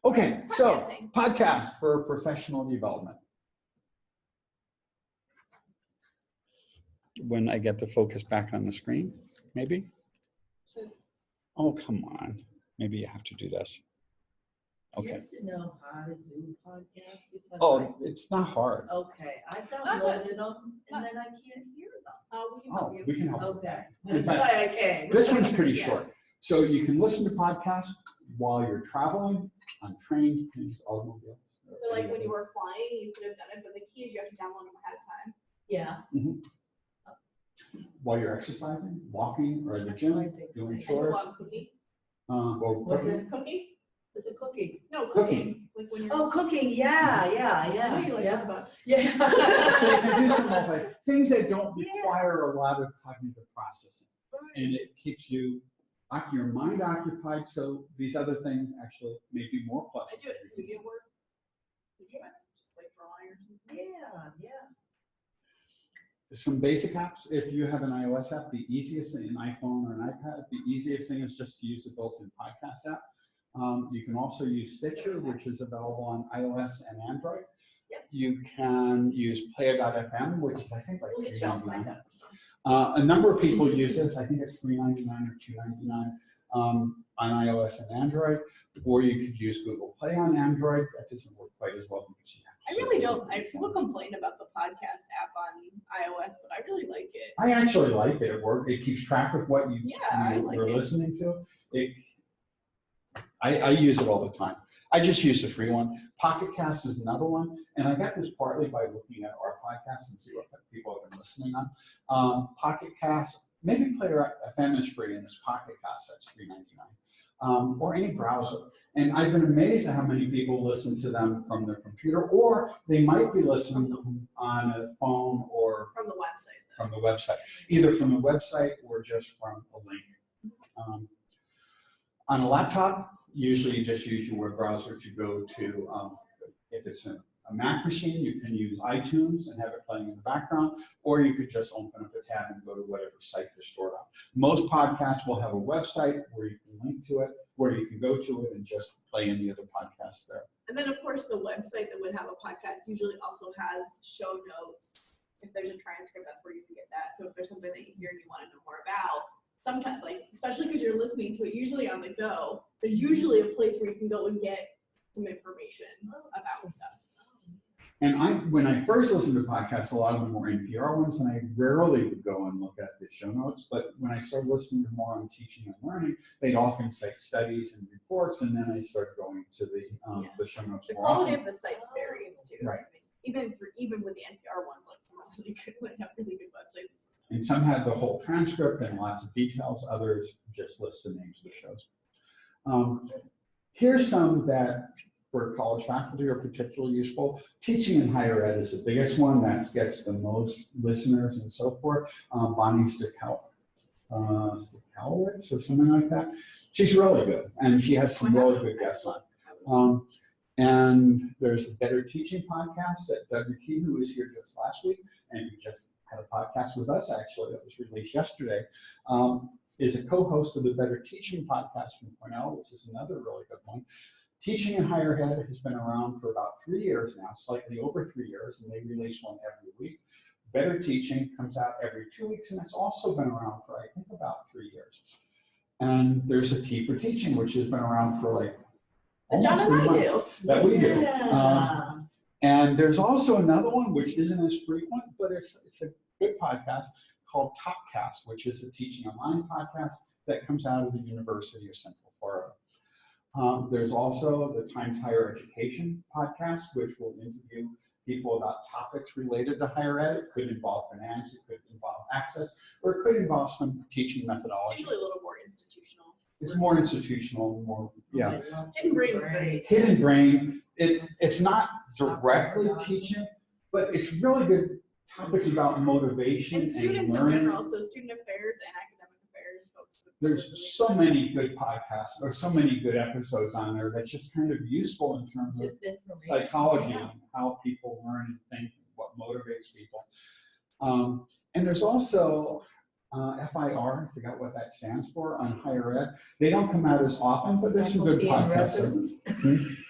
Okay, so Podcasting. podcast for professional development. When I get the focus back on the screen, maybe? Oh, come on. Maybe you have to do this. Okay. You have to know how to do podcasts because Oh, it's not hard. okay, I Not downloaded them and then I can't hear them. We can help Oh, you. we can help. you. Okay, In that's fact, why I came. This one's pretty Yeah. short. So you can listen to podcasts while you're traveling, on trains, planes, automobiles. So like when you were flying, you could have done it, but the key is you have to download them ahead of time. Yeah. While you're exercising, walking, or at the gym, doing And you chores. want cooking? Or Was cooking. it? Cooking? Was it cooking? No, Cooking. cooking. Like when you're. Oh, cooking, yeah, I know you like yeah. that about. So you Yeah. can do some things that don't Yeah. require a lot of cognitive processing. And it keeps your mind occupied, so these other things actually may be more I pleasant. do it studio work. Yeah. Just like drawing or something. Yeah. Some basic apps, if you have an iOS app, the easiest thing, an iPhone or an iPad, the easiest thing is just to use the built-in podcast app. You can also use Stitcher, which is available on iOS and Android. Yep. You can use Player.fm, which is I think like We'll get you all signed $3.99. up. So. A number of people use this. I think it's $3.99 or $2.99 on iOS and Android, or you could use Google Play on Android. That doesn't work quite as well because you have I to really search don't. People complain about the podcast app on iOS, but I really like it. I actually like it. It keeps track of what I like you're it. listening to. I use it all the time. I just use the free one. Pocket Cast is another one, and I got this partly by looking at our podcast and see what people have been listening on. Pocket Cast, maybe Player FM is free, and it's Pocket Cast, that's $3.99, or any browser. And I've been amazed at how many people listen to them from their computer, or they might be listening to them on a phone or From the website. from the website, either from the website or just from a link. On a laptop, usually you just use your web browser to go to, if it's a Mac machine, you can use iTunes and have it playing in the background, or you could just open up a tab and go to whatever site they're stored on. Most podcasts will have a website where you can link to it, where you can go to it and just play any other podcasts there. And then, of course, the website that would have a podcast usually also has show notes. If there's a transcript, that's where you can get that. So if there's something that you hear and you want to know more about, sometimes, like, especially because you're listening to it usually on the go, there's usually a place where you can go and get some information about stuff. And when I first listened to podcasts, a lot of them were NPR ones, and I rarely would go and look at the show notes. But when I started listening to more on teaching and learning, they'd often cite studies and reports, and then I started going to the show notes The more quality often. of the sites varies too. Right. Even with the NPR ones, like some are really good, like have really good websites. And some had the whole transcript and lots of details. Others just list the names of the shows. Here's some that for college faculty are particularly useful. Teaching in higher ed is the biggest one that gets the most listeners and so forth. Bonnie Stalkowitz or something like that. She's really good, and she has some really good guests on. And there's a Better Teaching podcast that Doug McKee, who was here just last week, and he just had a podcast with us actually that was released yesterday, is a co-host of the Better Teaching podcast from Cornell, which is another really good one. Teaching in higher ed has been around for about 3 years now, slightly over 3 years, and they release one every week. Better Teaching comes out every 2 weeks, and it's also been around for, I think, about 3 years. And there's a T for Teaching, which has been around for like John almost and 3 I months. do. That we do. Yeah. And there's also another one, which isn't as frequent, but it's a good podcast called Topcast, which is a teaching online podcast that comes out of the University of Central Florida. There's also the Times Higher Education podcast, which will interview people about topics related to higher ed. It could involve finance, it could involve access, or it could involve some teaching methodology. Usually a little more institutional. It's more institutional, more, yeah. Hidden Brain is Great. Hidden Brain, it's not directly teaching, but it's really good topics about motivation And students in learning. general, so student affairs and academic affairs folks. There's so many good podcasts or so many good episodes on there that's just kind of useful in terms of Just information. psychology Yeah. and how people learn and think, what motivates people. And there's also FIR, I forgot what that stands for, on higher ed. They don't come out as often, but there's some good Faculty and podcasts. residents.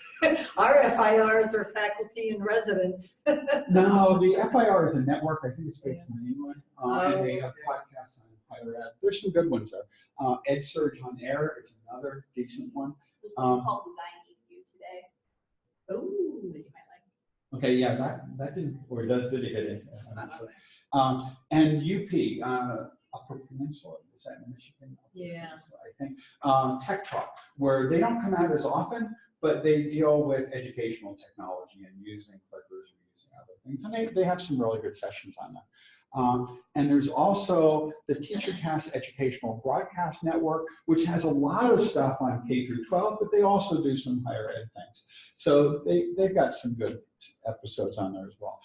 Our FIRs are faculty and residents. No, the FIR is a network. I think it's based in England. And they Oh, have podcasts on higher ed. There's some good ones there. EdSurge on Air is another decent one. There's one called Design EDU today. Ooh. That you might like. Okay, yeah, that didn't, or did it get in? It's not on there. And UP, Upper Peninsula, is that in Michigan? Yeah. I think. Tech Talk, where they don't come out as often, but they deal with educational technology and using clickers and using other things. And they have some really good sessions on that. And there's also the TeacherCast Educational Broadcast Network, which has a lot of stuff on K through 12, but they also do some higher ed things. So they've got some good episodes on there as well.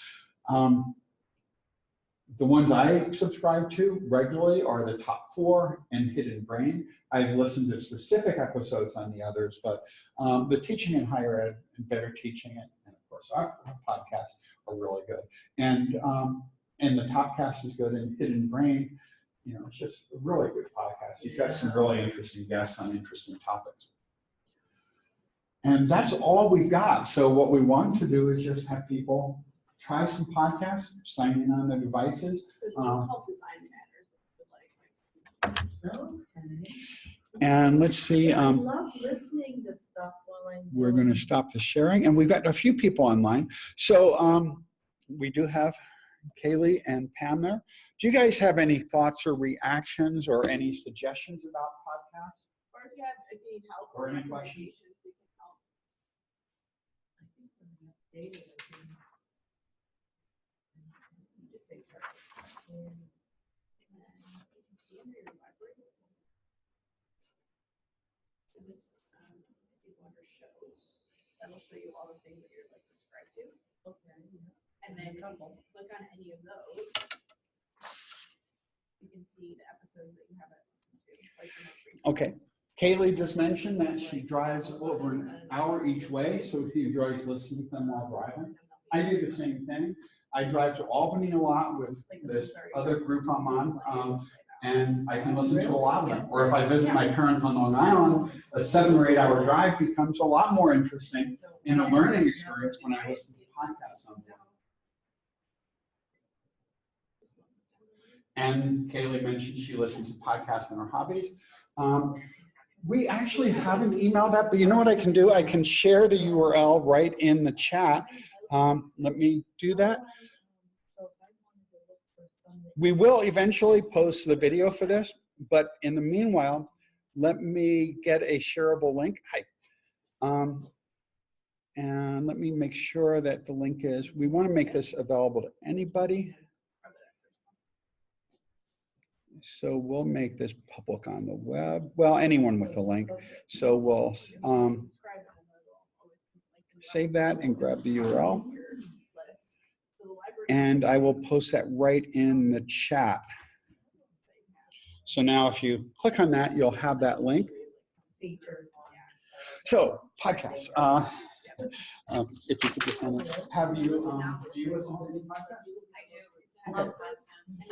The ones I subscribe to regularly are the Top 4 and Hidden Brain. I've listened to specific episodes on the others, but the Teaching in Higher Ed and Better Teaching It, and of course our podcasts are really good. And the Topcast is good, and Hidden Brain, you know, it's just a really good podcast. He's got some really interesting guests on interesting topics. And that's all we've got. So what we want to do is just have people try some podcasts, sign in on their devices. There's one called Design Matters. If you would like. Okay. And let's see, I love listening to stuff while I'm. we're going to stop the sharing, and we've got a few people online. So we do have Kaylee and Pam there. Do you guys have any thoughts or reactions or any suggestions about podcasts? Or if you need help Or any recommendations, we can help. I think I'm updated. You just say start. And then you can see under your library. And this, if you go under shows, that'll show you all the things that you're like subscribed to. Okay. And then if you click on any of those, you can see the episodes that you haven't listened to, like the most recent. Okay. Kaylee just mentioned that she drives over an hour each way, so she enjoys listening to them while driving. I do the same thing. I drive to Albany a lot with this other group I'm on, and I can listen to a lot of them. Or if I visit my parents on Long Island, a 7 or 8 hour drive becomes a lot more interesting in a learning experience when I listen to podcasts on them. And Kaylee mentioned she listens to podcasts in her hobbies. We actually haven't emailed that, but you know what I can do? I can share the URL right in the chat. Let me do that. We will eventually post the video for this, but in the meanwhile, let me get a shareable link. Hi. And let me make sure that the link is, we want to make this available to anybody. So we'll make this public on the web. Well, anyone with a link. So we'll save that and grab the URL. And I will post that right in the chat. So now if you click on that, you'll have that link. So podcasts. If you could just send it. Have you, do you listen to any podcasts? I do. Okay.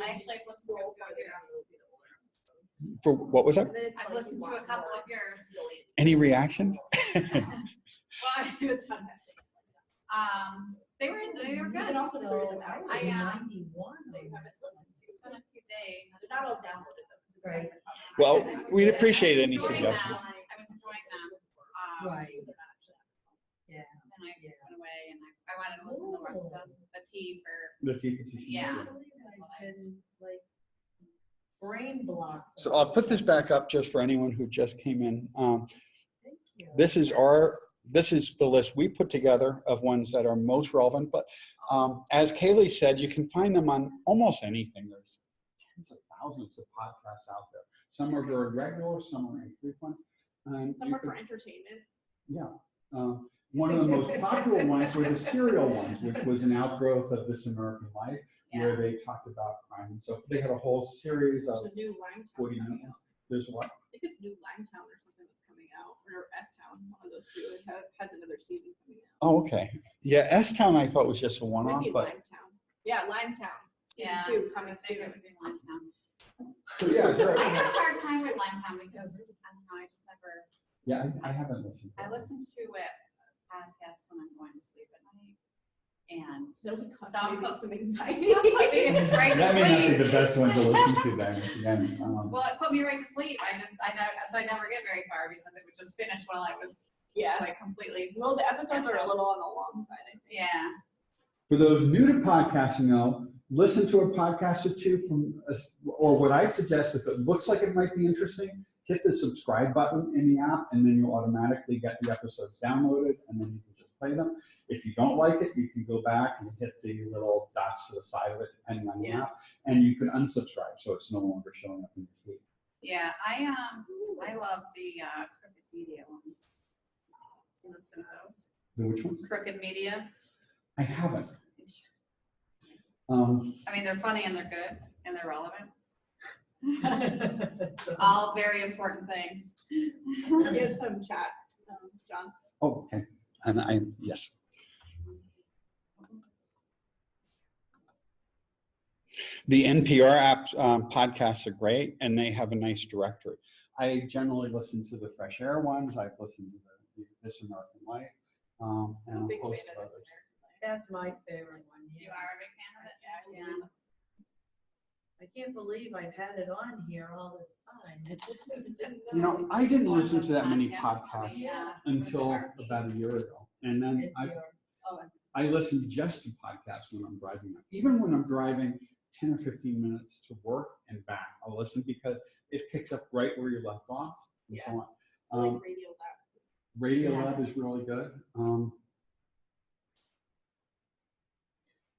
I actually listened to a few of yours. For what was that? I've listened to a couple of yours. Any reactions? Well, it was fantastic. They were good. also So put it in I was the I, 91. They haven't listened to. It's been a few days. They're not all downloaded though. Right. Well, we'd appreciate any Enjoying suggestions. them. I was enjoying them. Right. Yeah. Then I went away and I wanted to listen to the rest of them. The T for, The TPT. Yeah. I've been like brain blocked. So I'll put this back up just for anyone who just came in. Thank you. This is the list we put together of ones that are most relevant. But as Kaylee said, you can find them on almost anything. There's tens of thousands of podcasts out there. Some are very regular, some are infrequent. And Some you are for can- entertainment. Yeah. One of the most popular ones were the serial ones, which was an outgrowth of This American Life, where they talked about crime. And so they had a whole series of There's a new Limetown 40 coming minutes. out. There's what? I think it's new Limetown or something that's coming out, or S-Town, one of those two. It has another season coming out. Oh, okay. Yeah, S-Town I thought was just a one-off, Maybe but Limetown. Yeah, Limetown, season yeah. 2 coming I think it soon. would be Limetown. so yeah, so, I had a hard time with Limetown because I don't know, I just never, yeah, I haven't listened to I it. listened to it podcasts when I'm going to sleep at night. And That'll be cause some maybe put some anxiety. some put me right to That may not be sleep. the best one to listen to then, again. Well, it put me right to sleep. I never get very far because it would just finish while I was Yeah. like completely. Well, the episodes are a little on the long side, I think. Yeah. For those new to podcasting though, listen to a podcast or two or what I'd suggest, if it looks like it might be interesting, hit the subscribe button in the app and then you'll automatically get the episodes downloaded and then you can just play them. If you don't like it, you can go back and hit the little dots to the side of it, depending on the app, and you can unsubscribe so it's no longer showing up in your feed. Yeah, I love the Crooked Media ones. You listen to those? The which ones? Crooked Media. I haven't. I mean, they're funny and they're good and they're relevant. All very important things. Give some chat, John. Oh, okay. Yes. The NPR app podcasts are great, and they have a nice directory. I generally listen to the Fresh Air ones. I've listened to the This American Life, and I'm a big a host fan of of this others. That's my favorite one. You are a big fan of it? Yeah. I can't believe I've had it on here all this time. You know, I didn't listen to that many Podcasts, podcasts yeah. until about a year ago, and then NPR. I listen just to podcasts when I'm driving. Even when I'm driving 10 or 15 minutes to work and back, I'll listen because it picks up right where you left off and so I on. like Radio Lab. Radio Lab Yes. is really good.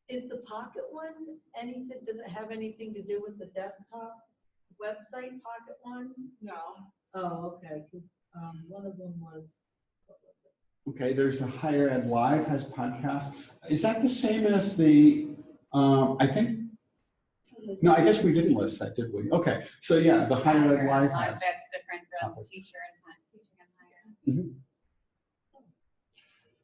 Is the Pocket one anything, does it have anything to do with the desktop website, Pocket One? No. Oh, okay, because one of them was, what was it? Okay, there's a Higher Ed Live has podcasts. Is that the same as the, I think, no, I guess we didn't list that, did we? Okay, so yeah, the Higher Ed Live has. That's different than topics. teaching and higher.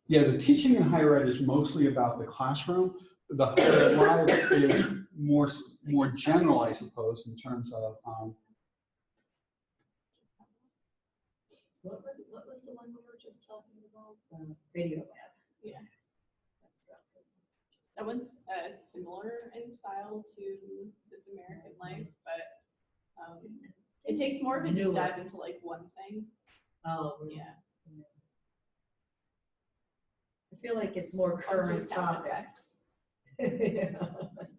Yeah, the teaching in higher ed is mostly about the classroom. The Higher Ed Live is more general, I suppose, in terms of, What was the one we were just talking about? Radio Lab. Yeah. That one's similar in style to This American Life, but it takes more of a deep Newer. dive into like one thing. Oh, Yeah. I feel like it's more Other current sound topics. effects.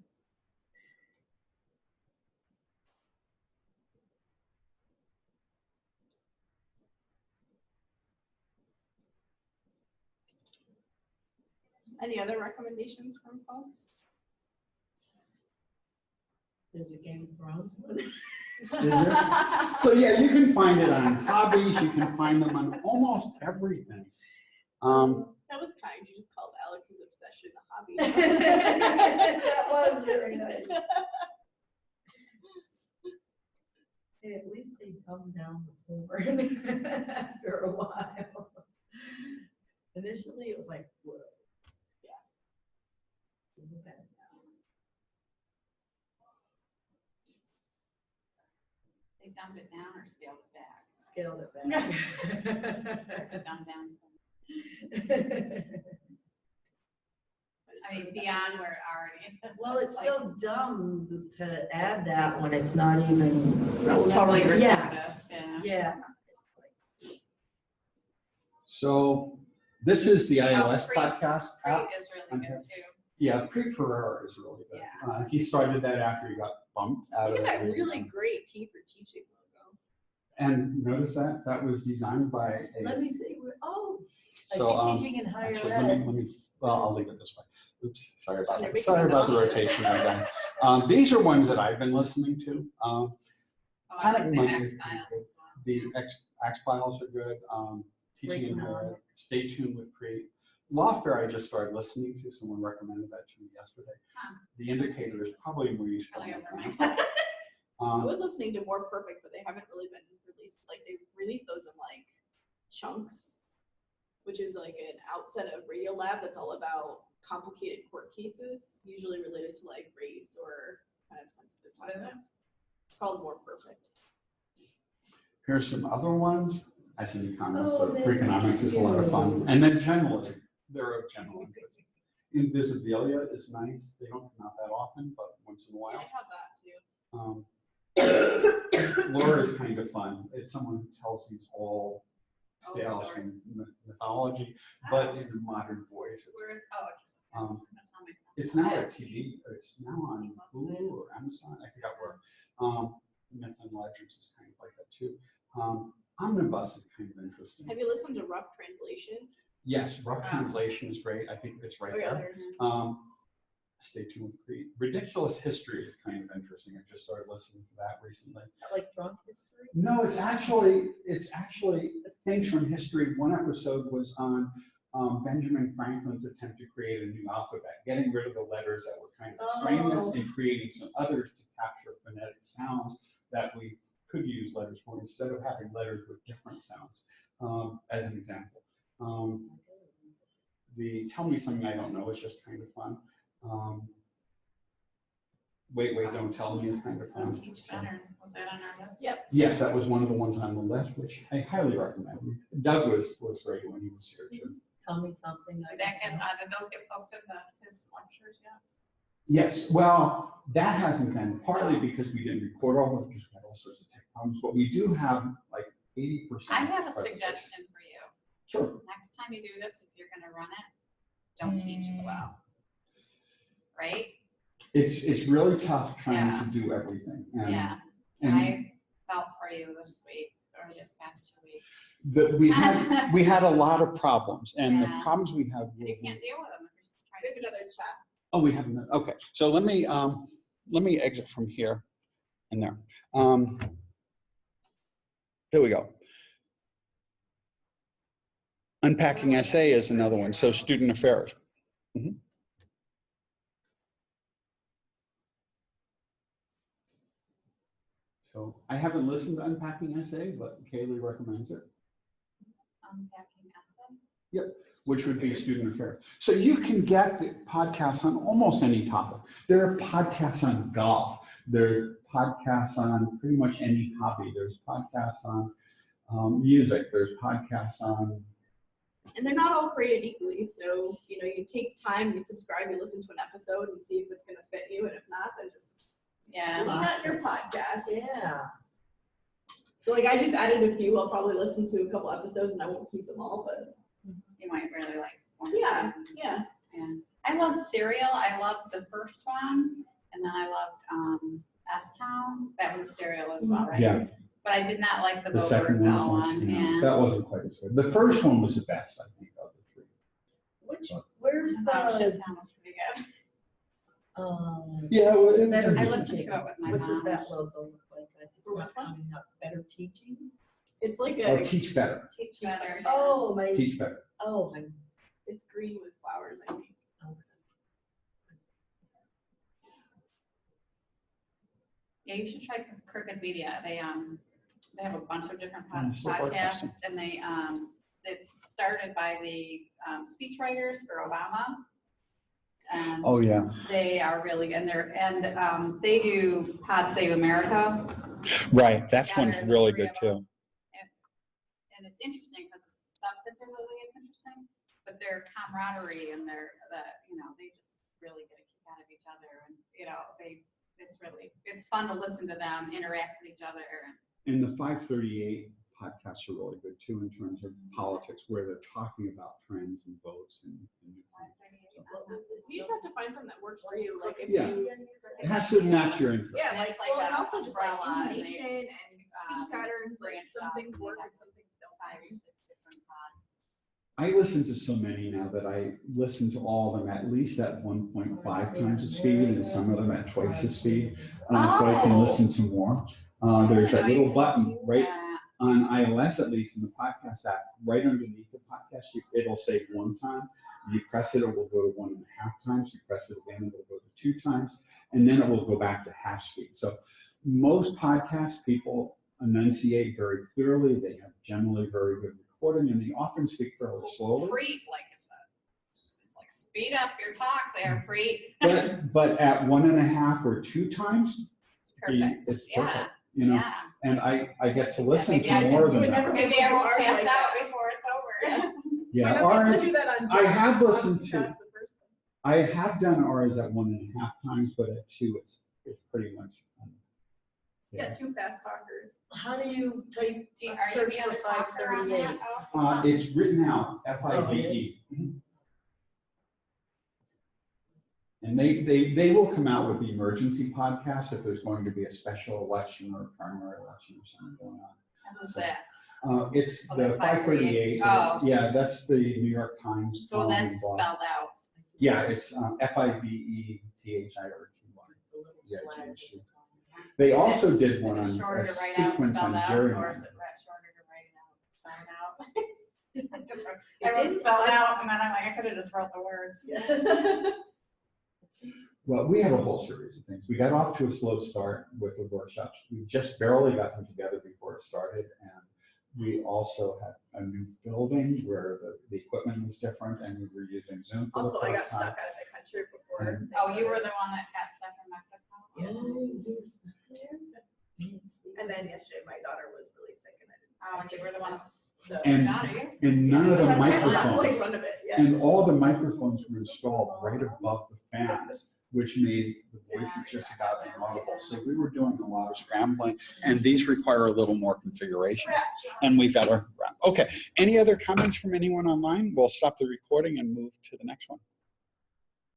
Any other recommendations from folks? There's a Game of Thrones one. is there? So yeah, you can find it on hobbies. You can find them on almost everything. That was kind. You just called Alex's obsession a hobby. That was very nice. Hey, at least they come down the horn after a while. Initially, it was like, whoa. Yeah. They dumbed it down or scaled it back? Scaled it back. The dumbed down. I mean, beyond where it already. Well, it's so dumb to add that when it's not even. It's totally repetitive. Yes. Yeah. Yeah. So this is the iOS Preet. podcast app. Preet is really good too. Yeah, Preet Pereira is really good. Yeah. He started that after he got bumped out Look of at that the- really great T for Teaching logo. And notice that that was designed by Let a. me see, oh, So, I see teaching in higher Actually, ed. well, I'll leave it this way. Oops, sorry about You're that. making Sorry me about the nauseous. rotation, there, guys. These are ones that I've been listening to. Oh, I Panic like the Monday X is Files good. as well. The X Files are good. Teaching in higher ed. Stay tuned with Preet. Lawfare I just started listening to. Someone recommended that to me yesterday. Huh. The Indicator is probably more useful. Probably than over that. I was listening to More Perfect, but they haven't really been released. Like they released those in like chunks, which is like an outset of Radio Lab that's all about complicated court cases, usually related to like race or kind of sensitive topics. It's called More Perfect. Here's some other ones. as an economist. Oh, So that's Freakonomics is a lot of fun. cute. And then journalism, they're of general interest. Invisibilia is nice. They don't come out that often, but once in a Yeah, I while. have that too. Laura is kind of fun. It's someone who tells these all Old tales stories. from mythology, but in a modern voice. Where, oh, Um, that's on my son. It's now at TV, or it's now on Hulu or Amazon, I forgot where. Myth and Legends is kind of like that too. Omnibus is kind of interesting. Have you listened to Rough Translation? Yes, rough translation is great. I think it's right Oh, yeah, there. there. Stay tuned with Creed. Ridiculous History is kind of interesting. I just started listening to that recently. Is that like drunk history? No, it's actually things from history. One episode was on Benjamin Franklin's attempt to create a new alphabet, getting rid of the letters that were kind of extraneous Oh. and creating some others to capture phonetic sounds that we could use letters for instead of having letters with different sounds, as an example. The Tell Me Something I Don't Know is just kind of fun. Wait, Don't Tell Me is kind of fun. Teach Better, was that on our list? Yep. Yes, that was one of the ones on the list, which I highly recommend. Doug was great when he was here too. Tell me something. Did that get, did those get posted, his lectures yet? Yes, well, that hasn't been partly because we didn't record all of it, because we had all sorts of tech problems, but we do have like 80%. I have a presentation. suggestion for you. Sure. Next time you do this, if you're gonna run it, don't teach as well. Right? It's really tough trying Yeah. to do everything. And, Yeah. and I felt for you this week, or this past 2 weeks. we had a lot of problems, and the Yeah. problems we have. And you can't deal with them if you're just trying We to have teach. another chat. Oh, we have another. Okay, so let me exit from here and there. There we go. Unpacking essay is another one. So student affairs. Mhm. So I haven't listened to Unpacking Essay, but Kaylee recommends it, Unpacking essay. which would be student affairs. So you can get the podcasts on almost any topic. There are podcasts on golf. There are podcasts on pretty much any hobby. There's podcasts on music. There's podcasts on. And they're not all created equally. So, you know, you take time, you subscribe, you listen to an episode and see if it's going to fit you. And if not, then just Yeah. delete out your podcast. Yeah. So, like, I just added a few. I'll probably listen to a couple episodes and I won't keep them all. But You might really like one or yeah, two. yeah. Yeah. I love Serial. I loved the first one, and then I loved S-Town. That was a Serial as well, right? Yeah. But I did not like the The Bo second Burnell one, one. yeah, And that wasn't quite as good. The first one was the best, I think, of the three. Where's Oh, the, Shittown was pretty good. Yeah, well, Better I listened Teaching? to it with my What does mom. that logo look like? It's For not which one? coming up. Better Teaching? It's like Oh, a, Teach Better. Teach Better. Oh, my, Teach Better. oh, I'm, it's green with flowers, I think. Yeah, you should try Crooked Media. They have a bunch of different And still podcasts, and it's started by the speechwriters for Obama. And Oh, yeah. they are really, and they do Pod Save America, Right, that's Together, one's the really three good of too. and it's interesting because substantively it's interesting, but their camaraderie and they just really get a kick out of each other, and it's fun to listen to them interact with each other. And the 538 podcasts are really good too in terms of politics, where they're talking about trends and votes and new things. what was it? You just have to find something that works for you. Like if Yeah. you, It has to match your interest. yeah, And like, it's like well, and a also just like umbrella, and they, intonation and speech patterns. Like branched some off, things and work they and some things don't. 5 or 6 different pods. I listen to so many now that I listen to all of them at least at 1.5 times the speed, and some of them at twice the speed, so I can Oh. listen to more. There's that little button right Yeah. on iOS, at least in the podcast app, right underneath the podcast, it'll say 1 time. You press it, it will go to 1.5 times. You press it again, it will go to 2 times, and then it will go back to half speed. So most podcast people enunciate very clearly. They have generally very good recording, and they often speak fairly slowly. Preet, like it's like speed up your talk there, Preet. But at 1.5 or 2 times, It's perfect. it's Yeah. perfect. you know, Yeah. and I get to listen maybe I to can- more you than would that. never Maybe I won't Ours pass like out that. before it's over. Yeah, Why not ours, people do that on I have jobs? listened Once to- you pass the first one. I have done ours at 1.5 times, but at 2, it's pretty much. Yeah, 2 fast talkers. How do you type, Are you search the for other talker on 538? that? Oh. It's written out, Oh, FIVE. And they will come out with the emergency podcast if there's going to be a special election or a primary election or something going on. And who's that? It's Oh, the the 538. 538. Oh. Yeah, that's the New York Times. So that's blog. spelled out. Yeah, it's FIVETHIRTY. It's a little Yeah, flag. GHD. They Is it- also did one Is on it shorter a to write out, sequence spelled on out, jury. or is it shorter to write out, spelled out? I It wrote is- spelled out, and then I'm like, I could have just wrote the words. Yeah. Well, we have a whole series of things. We got off to a slow start with the workshops. We just barely got them together before it started. And we also had a new building where the equipment was different and we were using Zoom for Also, the I got first stuck time. out of the country before. And- they Oh, you were started. the one that got stuck in Mexico? Yeah, you were stuck there. And then yesterday, my daughter was really sick and I didn't. Oh, and you were the one that was, So- And- not you? And none of the Like microphones, run of it, yeah. and all the microphones were installed right above the fans, which made the voices just about inaudible. So we were doing a lot of scrambling, and these require a little more configuration. And we've got our, okay. Any other comments from anyone online? We'll stop the recording and move to the next one.